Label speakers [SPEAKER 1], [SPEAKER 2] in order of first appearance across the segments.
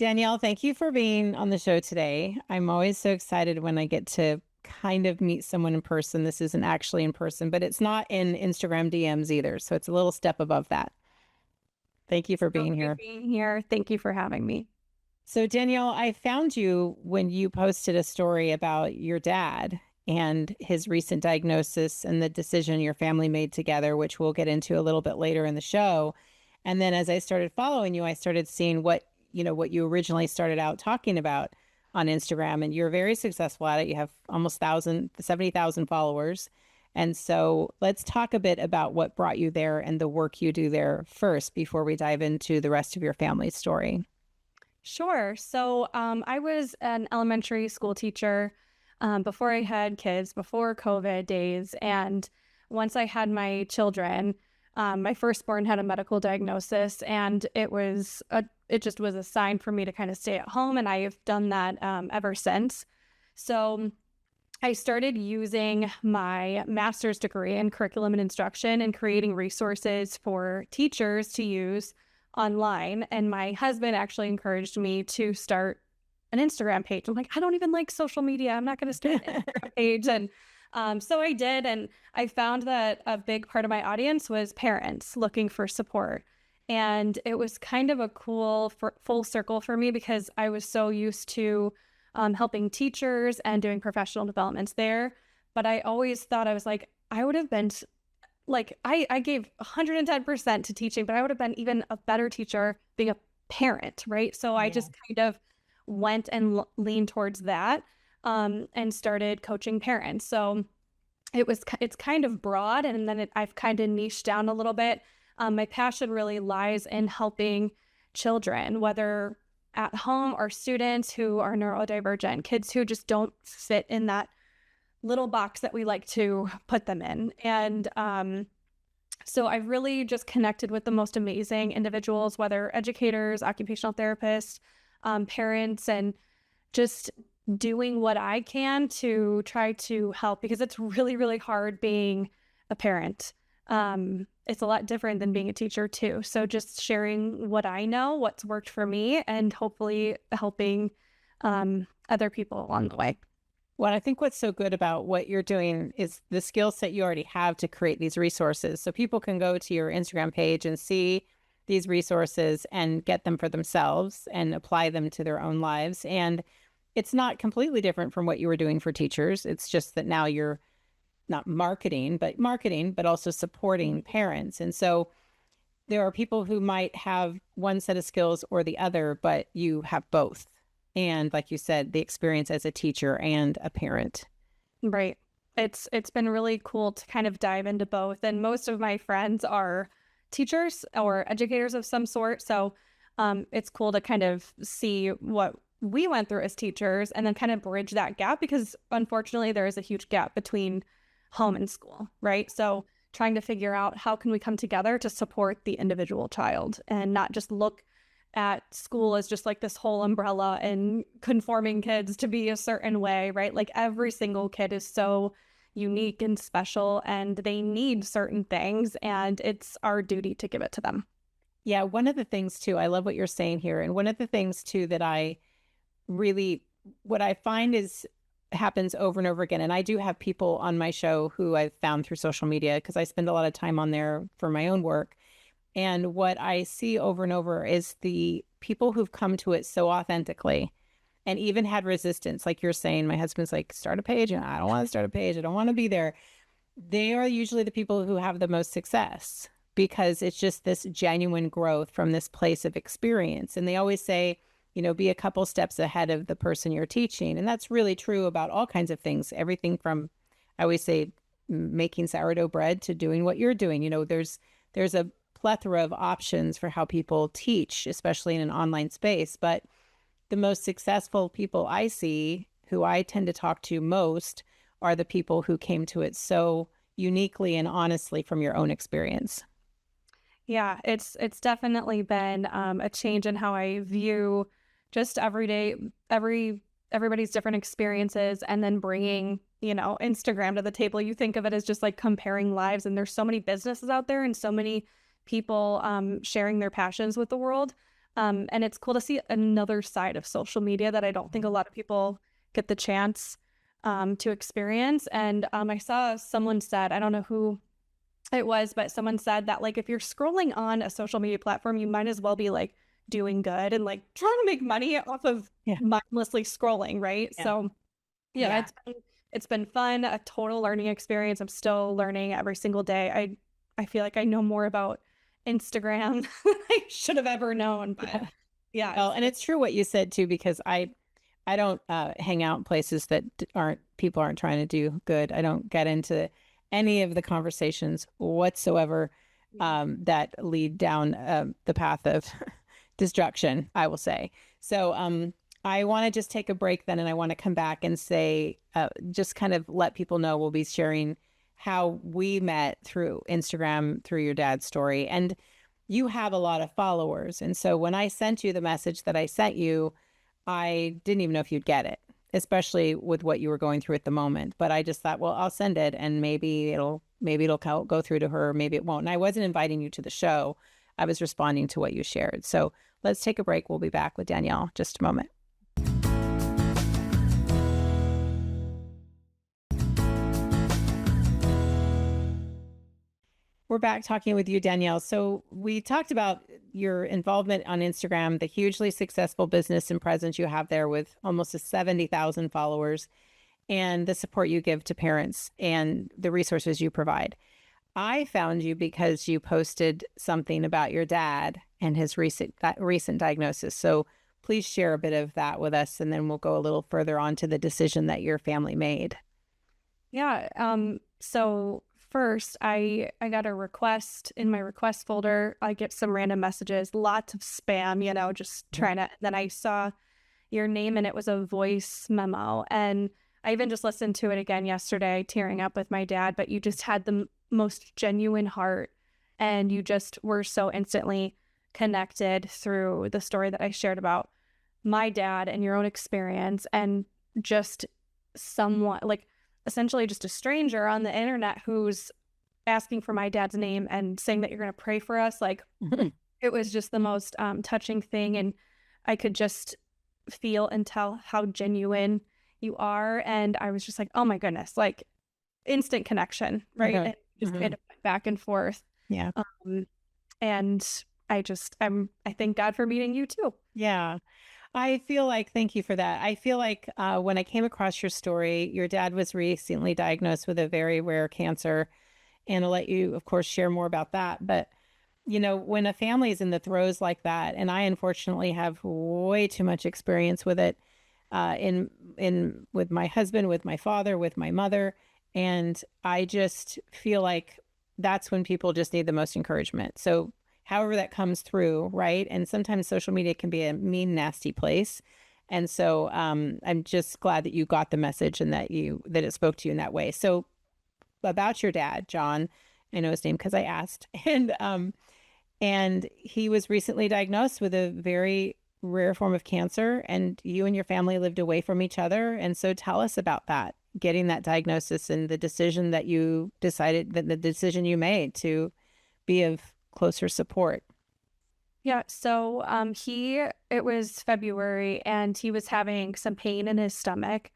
[SPEAKER 1] Danielle, thank you for being on the show today. I'm always so excited when I get to kind of meet someone in person. This isn't actually in person, but it's not in Instagram DMs either. So it's a little step above that. Thank you for
[SPEAKER 2] So
[SPEAKER 1] being
[SPEAKER 2] great
[SPEAKER 1] here.
[SPEAKER 2] being here. Thank you for having me.
[SPEAKER 1] So, Danielle, I found you when you posted a story about your dad and his recent diagnosis and the decision your family made together, which we'll get into a little bit later in the show. And then as I started following you, I started seeing what you originally started out talking about on Instagram. And you're very successful at it. You have almost 70,000 followers. And so let's talk a bit about what brought you there and the work you do there first before we dive into the rest of your family's story.
[SPEAKER 2] Sure. I was an elementary school teacher before I had kids, before COVID days. And once I had my children, my firstborn had a medical diagnosis, and it just was a sign for me to kind of stay at home. And I have done that ever since. So I started using my master's degree in curriculum and instruction and creating resources for teachers to use online. And my husband actually encouraged me to start an Instagram page. I'm like, I don't even like social media. I'm not going to start an Instagram page. And so I did. And I found that a big part of my audience was parents looking for support. And it was kind of a cool full circle for me because I was so used to helping teachers and doing professional developments there. But I always thought I was like, I would have been like, I gave 110% to teaching, but I would have been even a better teacher being a parent, right? So I just kind of went and leaned towards that and started coaching parents. So it's kind of broad, and then I've kind of niched down a little bit. My passion really lies in helping children, whether at home or students who are neurodivergent, kids who just don't fit in that little box that we like to put them in. And so I've really just connected with the most amazing individuals, whether educators, occupational therapists, parents, and just doing what I can to try to help, because it's really, really hard being a parent. It's a lot different than being a teacher too. So just sharing what I know, what's worked for me, and hopefully helping other people along the way.
[SPEAKER 1] Well, I think what's so good about what you're doing is the skill set you already have to create these resources. So people can go to your Instagram page and see these resources and get them for themselves and apply them to their own lives. And it's not completely different from what you were doing for teachers. It's just that now you're not marketing, but also supporting parents. And so there are people who might have one set of skills or the other, but you have both. And like you said, the experience as a teacher and a parent.
[SPEAKER 2] Right. It's been really cool to kind of dive into both. And most of my friends are teachers or educators of some sort. So it's cool to kind of see what we went through as teachers and then kind of bridge that gap, because unfortunately there is a huge gap between home and school, right? So trying to figure out how can we come together to support the individual child and not just look at school as just like this whole umbrella and conforming kids to be a certain way, right? Like every single kid is so unique and special, and they need certain things, and it's our duty to give it to them.
[SPEAKER 1] Yeah, one of the things too, I love what you're saying here. And one of the things too that what I find is happens over and over again. And I do have people on my show who I've found through social media because I spend a lot of time on there for my own work. And what I see over and over is the people who've come to it so authentically and even had resistance. Like you're saying, my husband's like, start a page. And I don't want to start a page. I don't want to be there. They are usually the people who have the most success because it's just this genuine growth from this place of experience. And they always say, be a couple steps ahead of the person you're teaching. And that's really true about all kinds of things. Everything from, I always say, making sourdough bread to doing what you're doing. There's a plethora of options for how people teach, especially in an online space. But the most successful people I see, who I tend to talk to most, are the people who came to it so uniquely and honestly from your own experience.
[SPEAKER 2] Yeah, it's definitely been a change in how I view just everybody's different experiences, and then bringing, Instagram to the table. You think of it as just like comparing lives, and there's so many businesses out there and so many people sharing their passions with the world. And it's cool to see another side of social media that I don't think a lot of people get the chance to experience. And I saw someone said, I don't know who it was, but someone said that like if you're scrolling on a social media platform, you might as well be like doing good and like trying to make money off of
[SPEAKER 1] Yeah.
[SPEAKER 2] mindlessly scrolling, right?
[SPEAKER 1] Yeah.
[SPEAKER 2] So yeah,
[SPEAKER 1] Yeah.
[SPEAKER 2] it's been fun, a total learning experience. I'm still learning every single day. I feel like I know more about Instagram than I should have ever known, but
[SPEAKER 1] Yeah.
[SPEAKER 2] yeah,
[SPEAKER 1] Well, and it's true what you said too, because I don't hang out in places that aren't people aren't trying to do good. I don't get into any of the conversations whatsoever that lead down the path of destruction, I will say. So I want to just take a break then, and I want to come back and say, just kind of let people know we'll be sharing how we met through Instagram, through your dad's story. And you have a lot of followers. And so when I sent you the message that I sent you, I didn't even know if you'd get it, especially with what you were going through at the moment. But I just thought, well, I'll send it and maybe it'll go through to her, maybe it won't. And I wasn't inviting you to the show. I was responding to what you shared. So let's take a break. We'll be back with Danielle just a moment. We're back talking with you, Danielle. So we talked about your involvement on Instagram, the hugely successful business and presence you have there with almost 70,000 followers, and the support you give to parents and the resources you provide. I found you because you posted something about your dad and his recent diagnosis. So please share a bit of that with us, and then we'll go a little further on to the decision that your family made.
[SPEAKER 2] yeah. So first, I got a request in my request folder. I get some random messages, lots of spam, just trying to. Then I saw your name and it was a voice memo, and I even just listened to it again yesterday, tearing up with my dad. But you just had the most genuine heart, and you just were so instantly connected through the story that I shared about my dad and your own experience, and just someone like essentially just a stranger on the internet who's asking for my dad's name and saying that you're going to pray for us. Like it was just the most touching thing. And I could just feel and tell how genuine you are. And I was just like, oh my goodness, like instant connection, right?
[SPEAKER 1] Okay.
[SPEAKER 2] And just kind of back and forth.
[SPEAKER 1] Yeah.
[SPEAKER 2] And I thank God for meeting you too.
[SPEAKER 1] Yeah. I feel like, thank you for that. I feel like when I came across your story, your dad was recently diagnosed with a very rare cancer. And I'll let you, of course, share more about that. But, when a family is in the throes like that, and I unfortunately have way too much experience with it with my husband, with my father, with my mother. And I just feel like that's when people just need the most encouragement. So however that comes through, right? And sometimes social media can be a mean, nasty place. And so I'm just glad that you got the message and that it spoke to you in that way. So about your dad, John, I know his name because I asked, and he was recently diagnosed with a very rare form of cancer, and you and your family lived away from each other. And so tell us about that, getting that diagnosis and the decision that the decision you made to be of closer support.
[SPEAKER 2] Yeah, so it was February and he was having some pain in his stomach.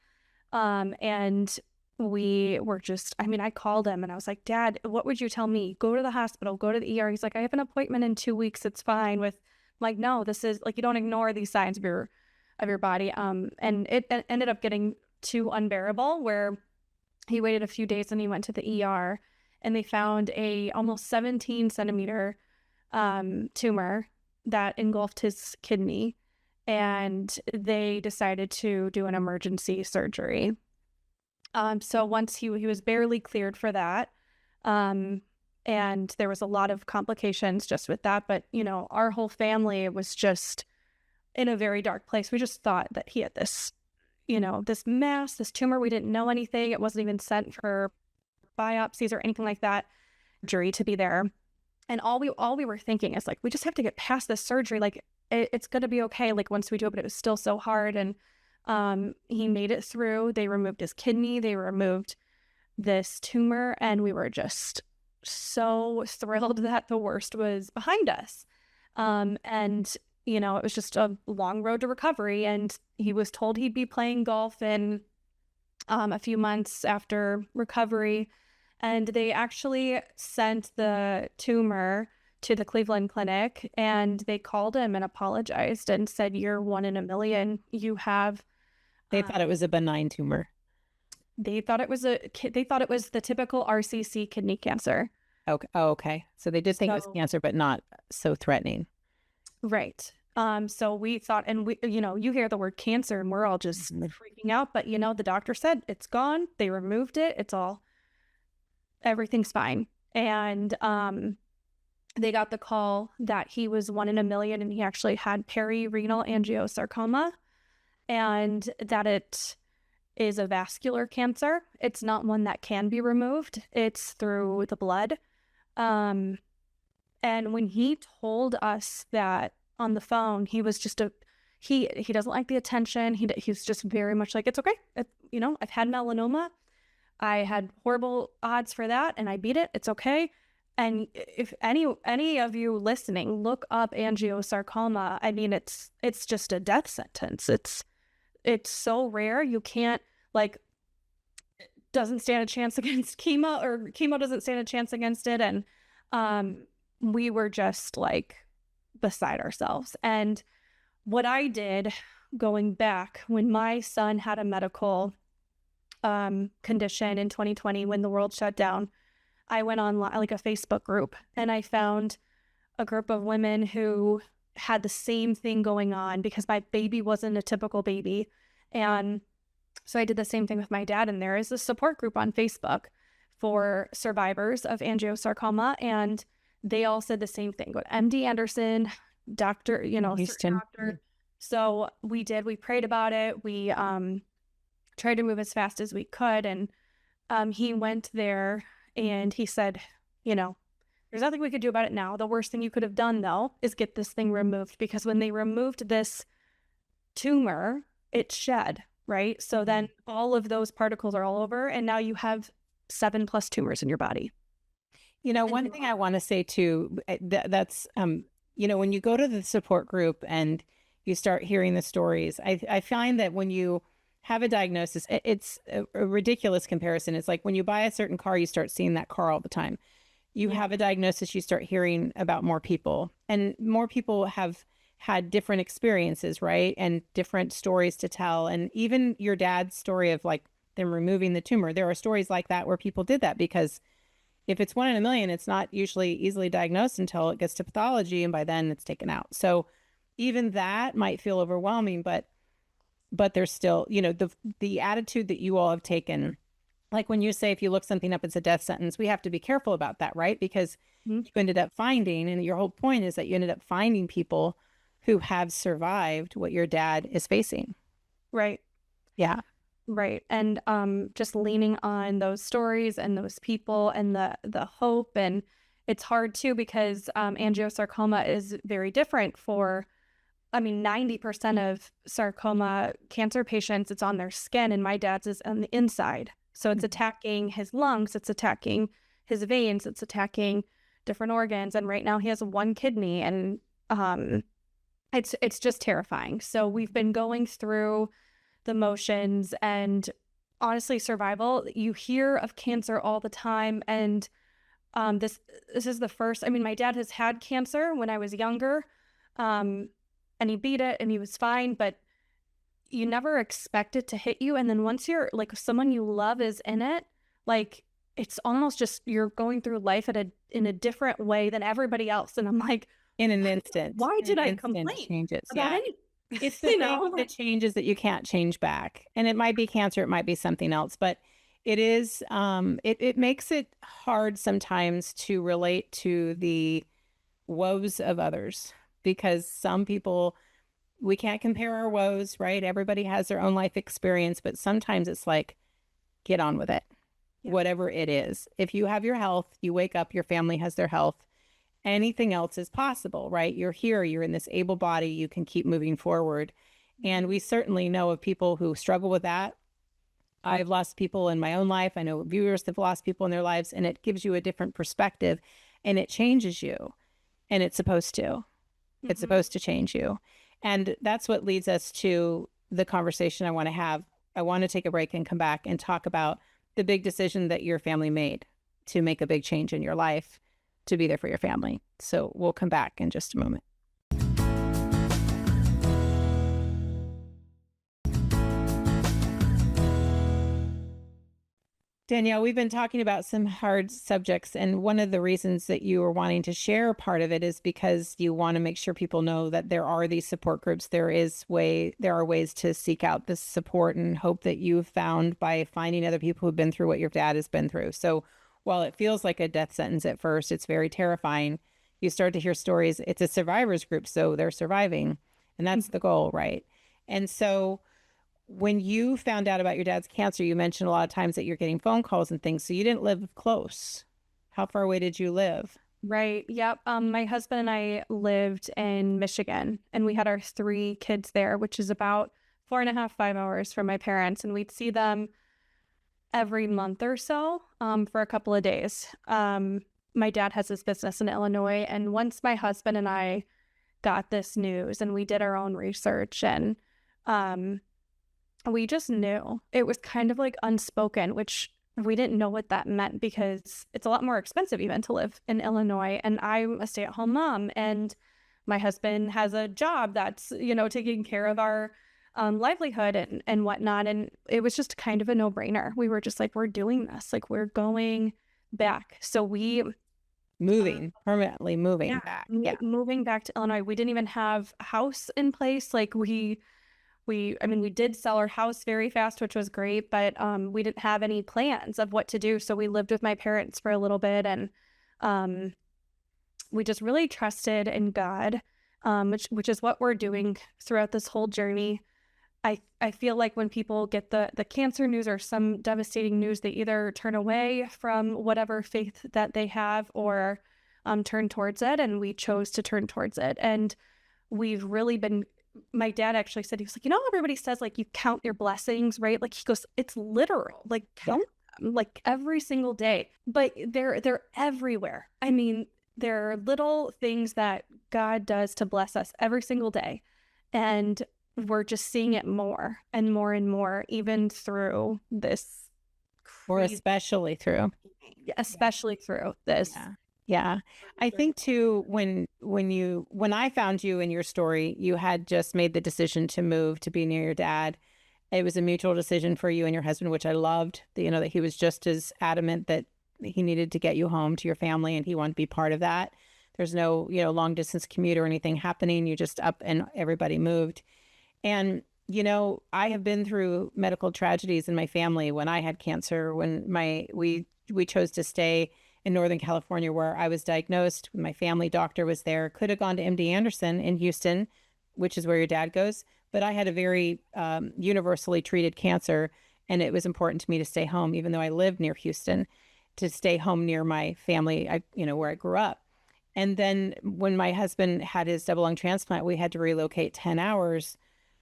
[SPEAKER 2] And we were I called him and I was like, Dad, what would you tell me? Go to the hospital, go to the ER. He's like, I have an appointment in 2 weeks. It's fine with like, no, this is like, you don't ignore these signs of your body. And it ended up getting too unbearable where he waited a few days and he went to the ER and they found a almost 17 centimeter tumor that engulfed his kidney, and they decided to do an emergency surgery. So once he was barely cleared for that, and there was a lot of complications just with that, but our whole family was just in a very dark place. We just thought that he had this, this mass, this tumor. We didn't know anything. It wasn't even sent for biopsies or anything like that. Jury to be there. And all we were thinking is like, we just have to get past this surgery. Like it's going to be okay. Like once we do it, but it was still so hard. And he made it through. They removed his kidney. They removed this tumor. And we were just so thrilled that the worst was behind us. And you know, it was just a long road to recovery. And he was told he'd be playing golf in a few months after recovery. And they actually sent the tumor to the Cleveland Clinic, and they called him and apologized and said, "You're 1 in a million. You have."
[SPEAKER 1] They thought it was a benign tumor.
[SPEAKER 2] They thought it was the typical RCC kidney cancer.
[SPEAKER 1] Okay. Oh, okay. So they did think it was
[SPEAKER 2] So,
[SPEAKER 1] cancer, but not so threatening.
[SPEAKER 2] right. So we thought, and we, you know, you hear the word cancer and we're all just freaking out, but you know, the doctor said it's gone. They removed it. Everything's fine. And they got the call that he was 1 in a million and he actually had perirenal angiosarcoma, and that it is a vascular cancer. It's not one that can be removed. It's through the blood. And when he told us that on the phone, he was just he doesn't like the attention. He's just very much like, it's okay. You know, I've had melanoma. I had horrible odds for that and I beat it. It's okay. And if any of you listening, look up angiosarcoma. I mean, it's just a death sentence. It's so rare. You can't, like, doesn't stand a chance against chemo, or chemo doesn't stand a chance against it. And we were just like beside ourselves. And what I did going back when my son had a medical condition in 2020 when the world shut down, I went on like a Facebook group and I found a group of women who had the same thing going on because my baby wasn't a typical baby. And so I did the same thing with my dad. And there is a support group on Facebook for survivors of angiosarcoma. And they all said the same thing. Go to MD Anderson, doctor, you know,
[SPEAKER 1] Houston.
[SPEAKER 2] doctor. So we prayed about it. We tried to move as fast as we could. And he went there and he said, you know, there's nothing we could do about it now. The worst thing you could have done, though, is get this thing removed, because when they removed this tumor, it shed, right? So then all of those particles are all over, and now you have 7+ tumors in your body.
[SPEAKER 1] You know, one thing I want to say too, that's, you know, when you go to the support group and you start hearing the stories, I find that when you have a diagnosis, it's a ridiculous comparison. It's like when you buy a certain car, you start seeing that car all the time. You have a diagnosis, you start hearing about more people, and more people have had different experiences, right? And different stories to tell. And even your dad's story of like them removing the tumor, there are stories like that where people did that because if it's 1 in a million, it's not usually easily diagnosed until it gets to pathology, and by then it's taken out. So even that might feel overwhelming, but there's still, you know, the attitude that you all have taken, like when you say if you look something up, it's a death sentence, we have to be careful about that, right? Because you ended up finding, and your whole point is that you ended up finding people who have survived what your dad is facing.
[SPEAKER 2] Right.
[SPEAKER 1] Yeah.
[SPEAKER 2] Right. And just leaning on those stories and those people and the hope. And it's hard too, because angiosarcoma is very different for, I mean, 90% of sarcoma cancer patients, it's on their skin, and my dad's is on the inside. So it's attacking his lungs, it's attacking his veins, it's attacking different organs. And right now he has one kidney, and it's just terrifying. So we've been going through the motions, and honestly, survival, you hear of cancer all the time. And this is the first, I mean, my dad has had cancer when I was younger, and he beat it and he was fine, but you never expect it to hit you. And then once you're like, someone you love is in it, like, it's almost just, you're going through life in a different way than everybody else. And I'm like,
[SPEAKER 1] In an instant.
[SPEAKER 2] why did I
[SPEAKER 1] Instant
[SPEAKER 2] complain
[SPEAKER 1] changes.
[SPEAKER 2] about
[SPEAKER 1] Yeah.
[SPEAKER 2] anything?
[SPEAKER 1] It's the thing that changes that you can't change back. And it might be cancer, it might be something else, but it is, it makes it hard sometimes to relate to the woes of others, because some people, we can't compare our woes, right? Everybody has their own life experience, but sometimes it's like, get on with it, whatever it is. If you have your health, you wake up, your family has their health. Anything else is possible, right? You're here, you're in this able body, you can keep moving forward. And we certainly know of people who struggle with that. I've lost people in my own life. I know viewers have lost people in their lives, and it gives you a different perspective, and it changes you, and it's supposed to. It's supposed to change you. And that's what leads us to the conversation I want to have. I want to take a break and come back and talk about the big decision that your family made to make a big change in your life, to be there for your family. So we'll come back in just a moment. Danielle, we've been talking about some hard subjects, and one of the reasons that you are wanting to share part of it is because you want to make sure people know that there are these support groups. There are ways to seek out this support and hope that you've found by finding other people who've been through what your dad has been through. So while it feels like a death sentence at first, it's very terrifying. You start to hear stories. It's a survivors group, so they're surviving, and that's the goal, right? And so when you found out about your dad's cancer, you mentioned a lot of times that you're getting phone calls and things. So you didn't live close. How far away did you live?
[SPEAKER 2] Right. Yep. My husband and I lived in Michigan, and we had our 3 kids there, which is about 4.5, 5 hours from my parents. And we'd see them every month or so, for a couple of days. My dad has his business in Illinois. And once my husband and I got this news and we did our own research, and we just knew it was kind of like unspoken, which we didn't know what that meant, because it's a lot more expensive even to live in Illinois. And I'm a stay-at-home mom, and my husband has a job that's, taking care of our livelihood and whatnot. And it was just kind of a no-brainer. We were just like, we're doing this. Like, we're going back. So we
[SPEAKER 1] permanently moving back. Yeah.
[SPEAKER 2] Moving back to Illinois. We didn't even have a house in place. Like we did sell our house very fast, which was great, but we didn't have any plans of what to do. So we lived with my parents for a little bit, and we just really trusted in God, which is what we're doing throughout this whole journey. I feel like when people get the cancer news or some devastating news, they either turn away from whatever faith that they have, or turn towards it. And we chose to turn towards it. And we've really been, my dad actually said, he was like, everybody says like you count your blessings, right? Like, he goes, it's literal, like count them like every single day, but they're everywhere. I mean, there are little things that God does to bless us every single day. And we're just seeing it more and more and more, even through this.
[SPEAKER 1] Or especially through
[SPEAKER 2] this.
[SPEAKER 1] Yeah. I think too, when I found you in your story, you had just made the decision to move to be near your dad. It was a mutual decision for you and your husband, which I loved, that he was just as adamant that he needed to get you home to your family and he wanted to be part of that. There's no, long distance commute or anything happening. You just up and everybody moved. And, I have been through medical tragedies in my family. When I had cancer, when we chose to stay in Northern California, where I was diagnosed. My family doctor was there. Could have gone to MD Anderson in Houston, which is where your dad goes. But I had a very universally treated cancer, and it was important to me to stay home, even though I lived near Houston, to stay home near my family, where I grew up. And then when my husband had his double lung transplant, we had to relocate 10 hours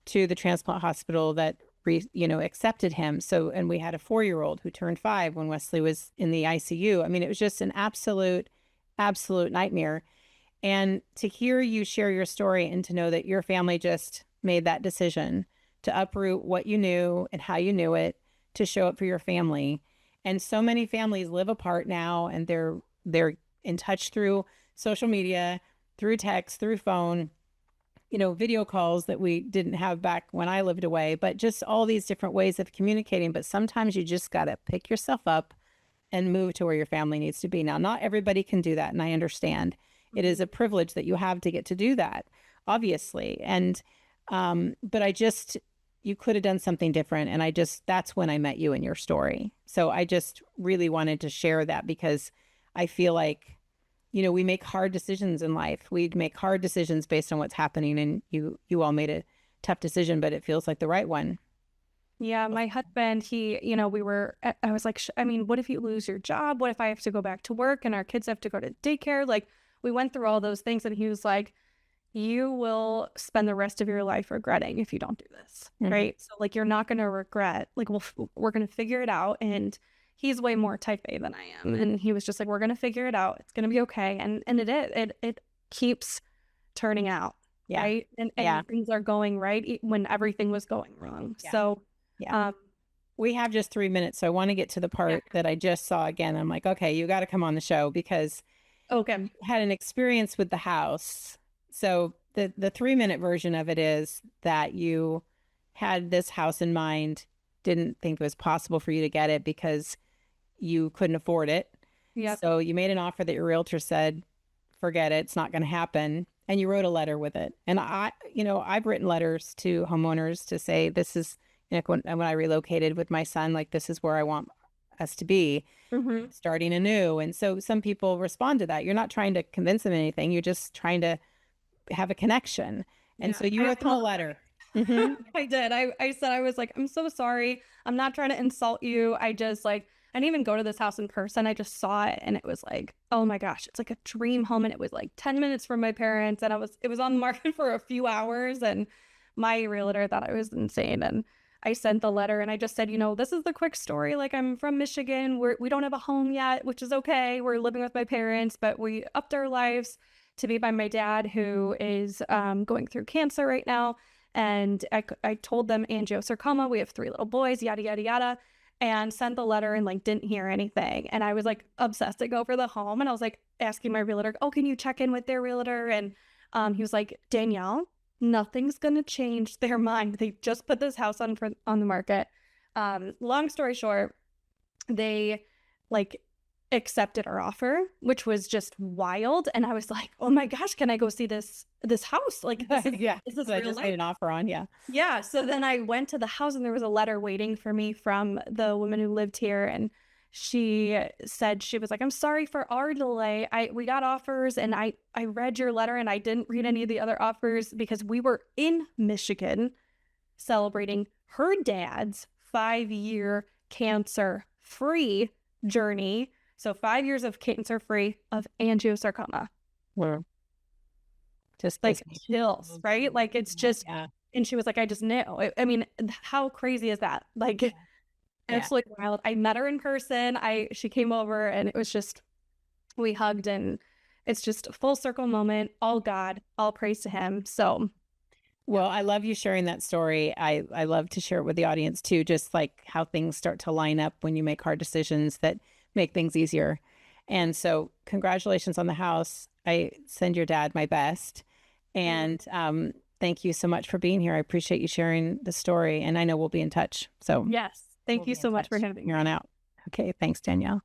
[SPEAKER 1] to the transplant hospital that accepted him. So, and we had a 4-year-old who turned 5 when Wesley was in the ICU. I mean, it was just an absolute nightmare. And to hear you share your story and to know that your family just made that decision to uproot what you knew and how you knew it to show up for your family. And so many families live apart now, and they're in touch through social media, through text, through phone, video calls that we didn't have back when I lived away, but just all these different ways of communicating. But sometimes you just got to pick yourself up and move to where your family needs to be. Now, not everybody can do that, and I understand. It is a privilege that you have to get to do that, obviously. And, but you could have done something different. And that's when I met you in your story. So I just really wanted to share that, because I feel like, we make hard decisions in life. We make hard decisions based on what's happening, and you all made a tough decision, but it feels like the right one.
[SPEAKER 2] Yeah, my husband, I was like, what if you lose your job? What if I have to go back to work and our kids have to go to daycare? Like, we went through all those things, and he was like, you will spend the rest of your life regretting if you don't do this, right? So like, you're not going to regret, like, we're going to figure it out. And he's way more type A than I am. And he was just like, we're going to figure it out. It's going to be okay. And it is. It keeps turning out.
[SPEAKER 1] Yeah.
[SPEAKER 2] Right. And things are going right when everything was going wrong.
[SPEAKER 1] Yeah.
[SPEAKER 2] So,
[SPEAKER 1] we have just 3 minutes. So I want to get to the part that I just saw again. I'm like, okay, you got to come on the show because
[SPEAKER 2] okay.
[SPEAKER 1] had an experience with the house. So the 3 minute version of it is that you had this house in mind, didn't think it was possible for you to get it because you couldn't afford it.
[SPEAKER 2] Yep.
[SPEAKER 1] So you made an offer that your realtor said, forget it, it's not going to happen. And you wrote a letter with it. And I've written letters to homeowners to say, this is, when I relocated with my son, like, this is where I want us to be, starting anew. And so some people respond to that. You're not trying to convince them anything. You're just trying to have a connection. And so you wrote them a letter.
[SPEAKER 2] I did. I said, I was like, I'm so sorry. I'm not trying to insult you. I just like, I didn't even go to this house in person. I just saw it and it was like, oh my gosh, it's like a dream home. And it was like 10 minutes from my parents. And it was on the market for a few hours. And my realtor thought I was insane. And I sent the letter and I just said, this is the quick story. Like, I'm from Michigan. We don't have a home yet, which is okay. We're living with my parents, but we upped our lives to be by my dad, who is going through cancer right now. And I told them angiosarcoma. We have 3 little boys, yada, yada, yada. And sent the letter and like didn't hear anything. And I was like obsessing over the home. And I was like asking my realtor, oh, can you check in with their realtor? And he was like, Danielle, nothing's going to change their mind. They just put this house on the market. Long story short, they like accepted our offer, which was just wild. And I was like, oh my gosh, can I go see this house? Like, this is
[SPEAKER 1] I just made an offer on.
[SPEAKER 2] Yeah. So then I went to the house and there was a letter waiting for me from the woman who lived here. And she said, she was like, I'm sorry for our delay. We got offers and I read your letter and I didn't read any of the other offers because we were in Michigan celebrating her dad's 5-year cancer-free journey. So 5 years of cancer-free of angiosarcoma.
[SPEAKER 1] Wow. Just
[SPEAKER 2] like chills, right? Like, it's just, and she was like, I just knew. I mean, how crazy is that? Like, absolutely wild. I met her in person. She came over and it was just, we hugged and it's just a full circle moment. All God, all praise to him. So.
[SPEAKER 1] Well, I love you sharing that story. I love to share it with the audience too, just like how things start to line up when you make hard decisions that make things easier. And so congratulations on the house. I send your dad my best. And thank you so much for being here. I appreciate you sharing the story. And I know we'll be in touch. So
[SPEAKER 2] yes, thank you so much for having me.
[SPEAKER 1] You're on out. Okay. Thanks, Danielle.